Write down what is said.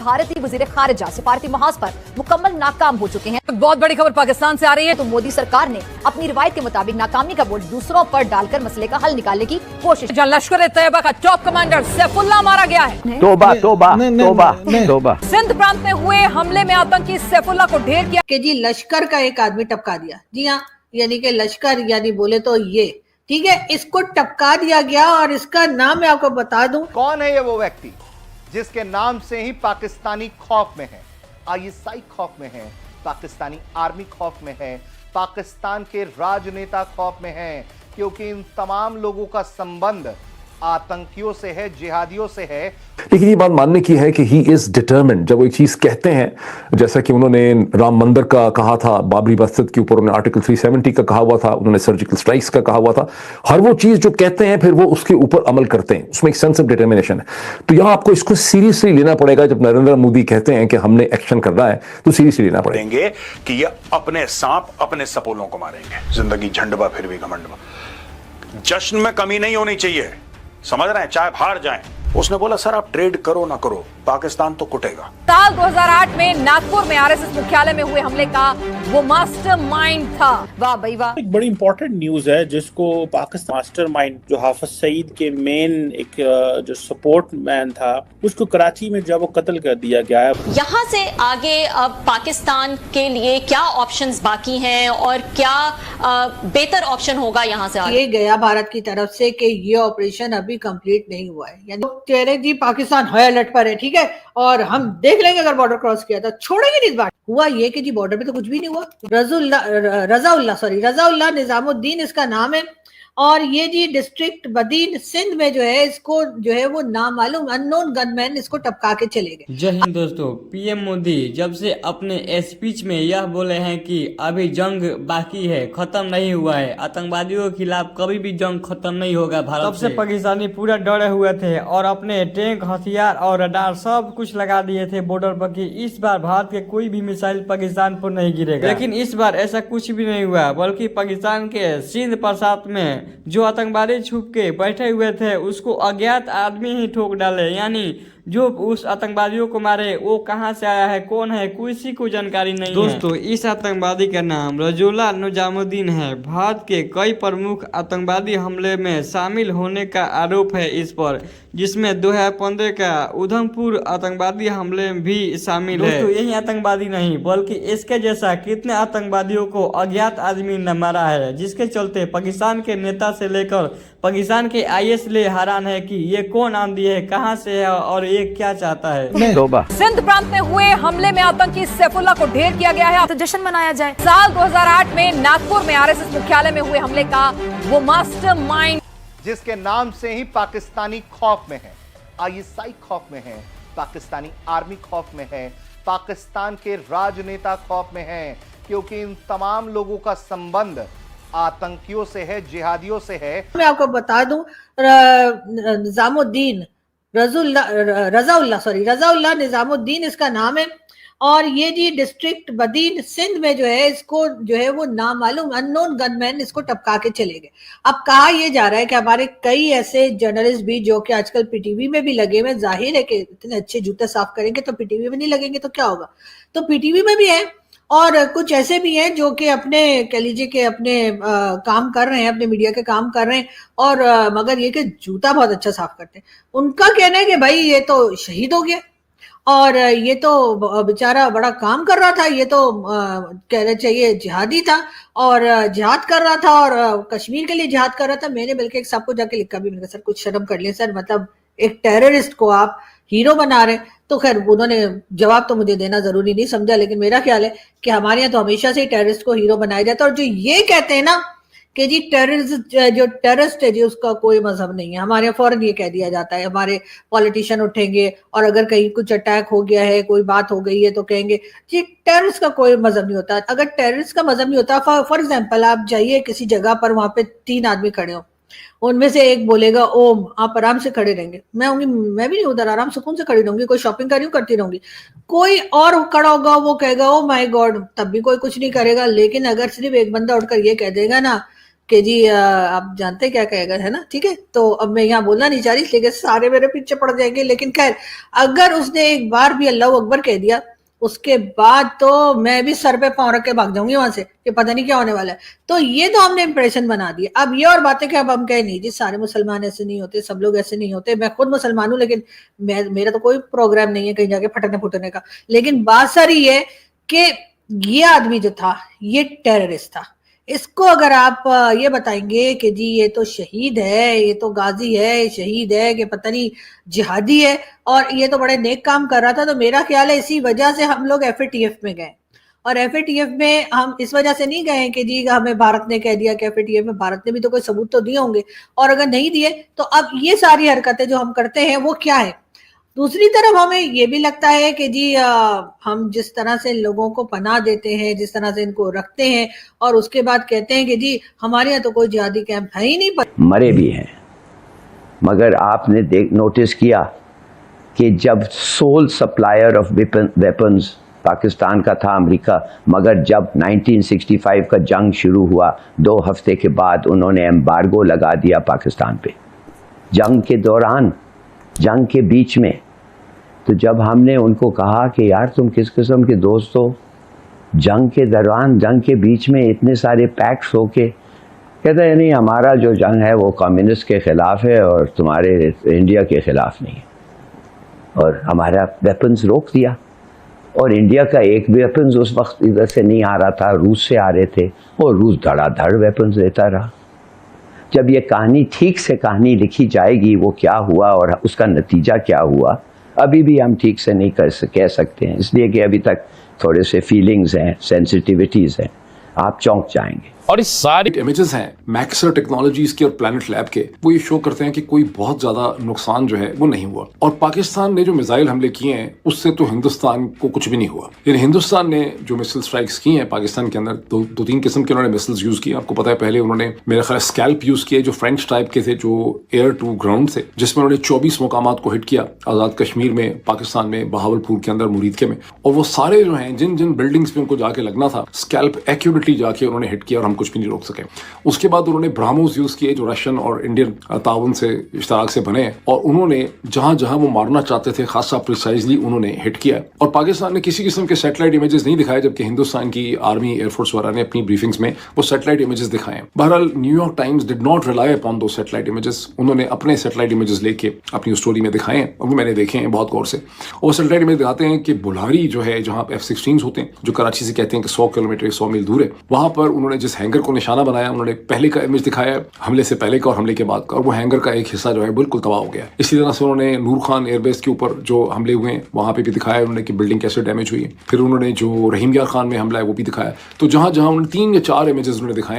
भारतीय वजीर खारिजा सिफारती महाज पर मुकम्मल नाकाम हो चुके हैं। बहुत बड़ी खबर पाकिस्तान से आ रही है तो मोदी सरकार ने अपनी रिवायत के मुताबिक नाकामी का बोझ दूसरों पर डालकर मसले का हल निकालने की कोशिश। जहां लश्कर तैयबा का टॉप कमांडर सैफुल्लाह मारा गया है। तौबा तौबा तौबा तौबा। सिंध प्रांत में हुए हमले में आतंकी सैफुल्लाह को ढेर किया कि जी लश्कर का एक आदमी टपका दिया। जी हाँ, यानी कि लश्कर यानी बोले तो ये ठीक है, इसको टपका दिया गया और इसका नाम मैं आपको बता दूं। कौन है ये वो व्यक्ति जिसके नाम से ही पाकिस्तानी खौफ में है, आईएसआई खौफ में है, पाकिस्तानी आर्मी खौफ में है, पाकिस्तान के राजनेता खौफ में है, क्योंकि इन तमाम लोगों का संबंध आतंकियों से है, जिहादियों से है। लेकिन ये बात मानने की है कि ही इज डिटर्मिन्ड। जब वो एक चीज कहते हैं, जैसा कि उन्होंने राम मंदिर का कहा था, बाबरी मस्जिद के ऊपर उन्होंने आर्टिकल 370 का कहा हुआ था, उन्होंने सर्जिकल स्ट्राइक्स का कहा हुआ था, हर वो चीज जो कहते हैं फिर वो उसके ऊपर अमल करते हैं, उसमें एक सेंस ऑफ डिटर्मिनेशन है। तो यहां आपको इसको सीरियसली लेना पड़ेगा। जब नरेंद्र मोदी कहते हैं कि हमने एक्शन करना है तो सीरियसली लेना पड़ेगा कि ये अपने सांप अपने सपोलों को मारेंगे। जिंदगी झंडवा फिर भी घमंडवा। जश्न में कमी नहीं होनी चाहिए, समझ रहे हैं, चाहे हार जाएं। उसने बोला सर आप ट्रेड करो ना करो, पाकिस्तान तो कुटेगा। साल 2008 में नागपुर में आरएसएस मुख्यालय में हुए हमले का वो मास्टरमाइंड था। वाह भाई वाह। एक बड़ी इंपॉर्टेंट न्यूज है जिसको पाकिस्तान मास्टरमाइंड जो हाफिज सईद के मेन एक जो सपोर्ट मैन था, उसको कराची में जब वो कत्ल कर दिया गया है। यहाँ से आगे अब पाकिस्तान के लिए क्या ऑप्शंस बाकी हैं और क्या बेहतर ऑप्शन होगा यहाँ से आगे? ये गया भारत की तरफ से कि ये ऑपरेशन अभी कंप्लीट नहीं हुआ है, यानी कह रहे जी पाकिस्तान हाई अलर्ट पर है, ठीक है, और हम देख लेंगे अगर बॉर्डर क्रॉस किया तो छोड़ेंगे नहीं इस बार। हुआ ये कि जी बॉर्डर पे तो कुछ भी नहीं हुआ। रजाउल्लाह निजामुद्दीन इसका नाम है, और ये जी डिस्ट्रिक्ट बदीन सिंध में जो है, इसको जो है वो नामालूम अननोन गनमैन इसको टपका के चले गए। जय हिंद दोस्तों। पीएम मोदी जब से अपने स्पीच में यह बोले हैं कि अभी जंग बाकी है, खत्म नहीं हुआ है, आतंकवादियों के खिलाफ कभी भी जंग खत्म नहीं होगा भारत तब से पाकिस्तानी पूरा डरे हुए थे और अपने टैंक, हथियार और रडार सब कुछ लगा दिए थे बॉर्डर पर कि इस बार भारत के कोई भी मिसाइल पाकिस्तान पर नहीं गिरेगा। लेकिन इस बार ऐसा कुछ भी नहीं हुआ, बल्कि पाकिस्तान के सिंध प्रांत में जो आतंकवादी छुप के बैठे हुए थे उसको अज्ञात आदमी ही ठोक डाले। यानी जो उस आतंकवादियों को मारे वो कहां से आया है, कौन है, किसी को जानकारी नहीं है। दोस्तों इस आतंकवादी का नाम रजौल्लाह निजामुद्दीन है। भारत के कई प्रमुख आतंकवादी हमले में शामिल होने का आरोप है इस पर, जिसमें 2015 का उधमपुर आतंकवादी हमले में भी शामिल है। दोस्तों यही आतंकवादी नहीं बल्कि इसके जैसा कितने आतंकवादियों को अज्ञात आदमी ने मारा है, जिसके चलते पाकिस्तान के नेता से लेकर पाकिस्तान के आईएएस ले हैरान है कि ये कौन आंधी है, कहां से है और ये क्या चाहता है। सिंध प्रांत में हुए हमले में आतंकी सैफुल्लाह को ढेर किया गया है तो जश्न मनाया जाए। साल 2008 में नागपुर में आरएसएस मुख्यालय में हुए हमले का वो मास्टरमाइंड जिसके नाम से ही पाकिस्तानी खौफ में है, आईएसआई खौफ में है, पाकिस्तानी आर्मी खौफ में है, पाकिस्तान के राजनेता खौफ में है, क्योंकि इन तमाम लोगों का संबंध आतंकियों से है, जिहादियों से है। मैं आपको बता दूं, निजामुद्दीन रजाउल्लाह निजामुद्दीन इसका नाम है, और ये जी डिस्ट्रिक्ट बदीन सिंध में जो है, इसको जो है वो नामालूम अननोन गनमैन इसको टपका के चले गए। अब कहा यह जा रहा है कि हमारे कई ऐसे जर्नलिस्ट भी जो कि आजकल पीटीवी में भी लगे हुए, जाहिर है कि इतने अच्छे जूते साफ करेंगे तो पीटीवी में नहीं लगेंगे तो क्या होगा, तो पीटीवी में भी है, और कुछ ऐसे भी हैं जो कि अपने कह लीजिए कि अपने काम कर रहे हैं, अपने मीडिया के काम कर रहे हैं, और मगर ये कि जूता बहुत अच्छा साफ करते हैं। उनका कहना है कि भाई ये तो शहीद हो गया और ये तो बेचारा बड़ा काम कर रहा था, ये तो कहना चाहिए जिहादी था और जिहाद कर रहा था और कश्मीर के लिए जिहाद कर रहा था। मैंने बल्कि एक सबको जाके लिखा भी, मैंने कहा सर कुछ शर्म कर लिया सर, मतलब एक टेररिस्ट को आप हीरो बना रहे। तो खैर उन्होंने जवाब तो मुझे देना जरूरी नहीं समझा, लेकिन मेरा ख्याल है कि हमारे यहाँ तो हमेशा से ही टेररिस्ट को हीरो बनाया जाता है। और जो ये कहते हैं ना कि जी टेररिस्ट है जी, उसका कोई मजहब नहीं है, हमारे यहाँ फौरन ये कह दिया जाता है। हमारे पॉलिटिशियन उठेंगे और अगर कहीं कुछ अटैक हो गया है, कोई बात हो गई है, तो कहेंगे जी टेररिस्ट का कोई मजहब नहीं होता। अगर टेररिस्ट का मजहब नहीं होता, फॉर एग्जाम्पल आप जाइए किसी जगह पर, वहां पे 3 आदमी खड़े हो, उनमें से एक बोलेगा ओम, आप आराम से खड़े रहेंगे, मैं भी नहीं उधर आराम सुकून से खड़ी रहूंगी, कोई शॉपिंग कर रही हूँ करती रहूंगी। कोई और खड़ा होगा, वो कहेगा ओ माय गॉड, तब भी कोई कुछ नहीं करेगा। लेकिन अगर सिर्फ एक बंदा उठकर ये कह देगा ना कि जी आप जानते हैं क्या कहेगा, है ना, ठीक है। तो अब मैं यहाँ बोलना नहीं चाह रही, लेकिन सारे मेरे पीछे पड़ जाएंगे। लेकिन खैर, अगर उसने एक बार भी अल्लाह अकबर कह दिया, उसके बाद तो मैं भी सर पे पांव रख के भाग जाऊंगी वहां से कि पता नहीं क्या होने वाला है। तो ये तो हमने इंप्रेशन बना दिया। अब ये और बातें कि अब हम कहे नहीं जी सारे मुसलमान ऐसे नहीं होते, सब लोग ऐसे नहीं होते। मैं खुद मुसलमान हूं, लेकिन मेरा तो कोई प्रोग्राम नहीं है कहीं जाके फटने फुटने का। लेकिन बात सारी है कि ये आदमी जो था ये टेररिस्ट था। इसको अगर आप ये बताएंगे कि जी ये तो शहीद है, ये तो गाजी है, शहीद है, कि पता नहीं जिहादी है और ये तो बड़े नेक काम कर रहा था, तो मेरा ख्याल है इसी वजह से हम लोग FATF में गए। और FATF में हम इस वजह से नहीं गए कि जी हमें भारत ने कह दिया कि FATF में, भारत ने भी तो कोई सबूत तो दिए होंगे, और अगर नहीं दिए तो अब ये सारी हरकतें जो हम करते हैं वो क्या है। दूसरी तरफ हमें ये भी लगता है कि जी हम जिस तरह से लोगों को पनाह देते हैं, जिस तरह से इनको रखते हैं, और उसके बाद कहते हैं कि जी हमारे यहाँ तो कोई जिहादी कैंप है ही नहीं, पर मरे भी हैं। मगर आपने नोटिस किया कि जब sole supplier of weapons Pakistan का था अमेरिका, मगर जब 1965 का जंग शुरू हुआ 2 हफ्ते के बाद उन्होंने एम्बार्गो लगा दिया पाकिस्तान पे। जंग के दौरान, जंग के बीच में, तो जब हमने उनको कहा कि यार तुम किस किस्म के दोस्त हो, जंग के दौरान, जंग के बीच में इतने सारे पैक्ट्स होके, कहते हैं नहीं हमारा जो जंग है वो कम्युनिस्ट के ख़िलाफ़ है और तुम्हारे इंडिया के ख़िलाफ़ नहीं है। और हमारा वेपन्स रोक दिया, और इंडिया का एक वेपन्स उस वक्त इधर से नहीं आ रहा था, रूस से आ रहे थे, और रूस धड़ाधड़ वेपन्स देता रहा। जब ये कहानी ठीक से कहानी लिखी जाएगी वो क्या हुआ और उसका नतीजा क्या हुआ, अभी भी हम ठीक से नहीं कह सकते हैं, इसलिए कि अभी तक थोड़े से फीलिंग्स हैं, सेंसिटिविटीज़ हैं, आप चौंक जाएंगे। और इस सारे इमेजेस हैं मैक्सर टेक्नोलॉजीज के और प्लैनेट लैब के, वो ये शो करते हैं कि कोई बहुत ज्यादा नुकसान जो है वो नहीं हुआ। और पाकिस्तान ने जो मिसाइल हमले किए हैं उससे तो हिंदुस्तान को कुछ भी नहीं हुआ। यानी हिंदुस्तान ने जो मिसाइल स्ट्राइक्स की हैं पाकिस्तान के अंदर, दो तीन किस्म के उन्होंने मिसाइल्स यूज किए। आपको पता है पहले उन्होंने मेरा ख्याल स्कैल्प यूज किए जो फ्रेंच टाइप के थे, जो एयर टू ग्राउंड थे, जिसमें उन्होंने 24 मुकामात को हिट किया आजाद कश्मीर में, पाकिस्तान में, बहावलपुर के अंदर, मुरीदके में। और वो सारे जो हैं जिन जिन बिल्डिंग्स पे उनको जाके लगना था, स्कैल्प एक्यूरेटली जाके उन्होंने हिट किया और हम कुछ भी नहीं रोक सके। उसके बाद उन्होंने ब्राह्मोस यूज किए जो रशियन और इंडियन ताउन से इश्तराक से बने, और उन्होंने जहां जहां वो मारना चाहते थे खासा प्रिसाइजली उन्होंने हिट किया। और पाकिस्तान ने किसी किस्म के सैटेलाइट इमेजेस नहीं दिखाए, जबकि हिंदुस्तान की आर्मी एयरफोर्स वाला ने अपनी ब्रीफिंग्स में वो सैटेलाइट इमेजेस दिखाए। बहरहाल New York times did not rely upon दो सैटेलाइट इमेजेस, उन्होंने अपने सैटेलाइट इमेजेस लेके अपनी स्टोरी में दिखाए हैं, वो मैंने देखे हैं बहुत गौर से। और सैटेलाइट इमेज दिखाते हैं कि बुल्हारी जो है, जहां F-16 होते हैं, जो कराची से कहते हैं कि 100 किलोमीटर 100 मील दूर है, वहां पर उन्होंने जिस हैंगर को निशाना बनाया, उन्होंने पहले का इमेज दिखाया हमले से पहले का और हमले के बाद का, और वो हैंगर का एक हिस्सा जो है बिल्कुल तबाह हो गया। इसी तरह से उन्होंने नूर खान एयरबेस के ऊपर जो हमले हुए हैं वहां पे भी दिखाया उन्होंने कि बिल्डिंग कैसे डैमेज हुई है। फिर उन्होंने जो रहीम यार खान में हमला है वो भी दिखाया। तो जहां जहां उन्होंने 3 या 4 इमेजेस उन्होंने दिखाए